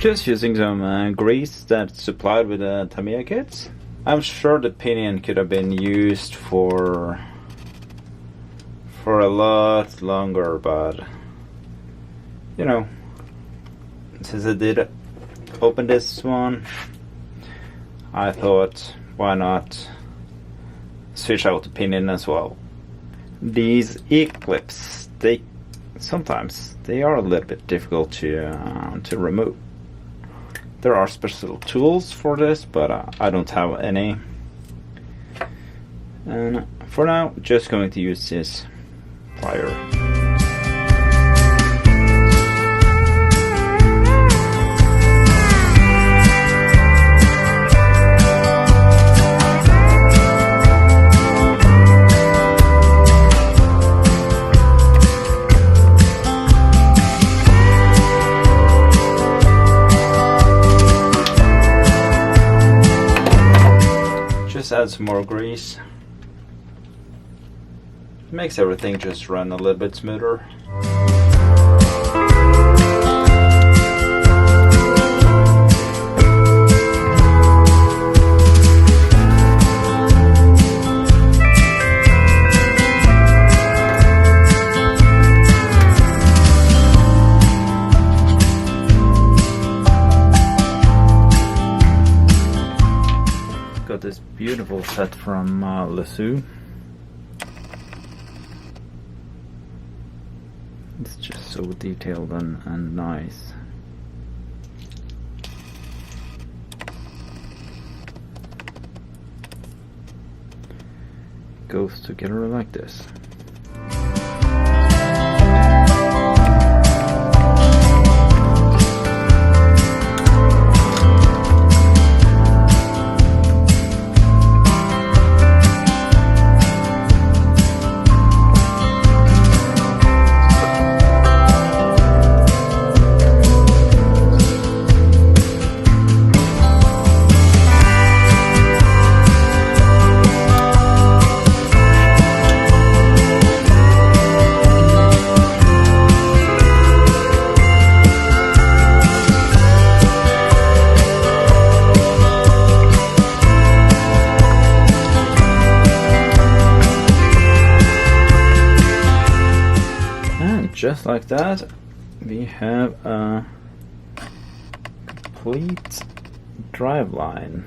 Just using some grease that's supplied with the Tamiya kits. I'm sure the pinion could have been used for a lot longer, but you know, since I did open this one, I thought, why not switch out the pinion as well. These E-clips, sometimes they are a little bit difficult to remove. There are special tools for this, but I don't have any. And for now, just going to use this plier. Just add some more grease. Makes everything just run a little bit smoother. Got this beautiful set from Lesu. It's just so detailed and nice. Goes together like this. Just like that, we have a complete driveline.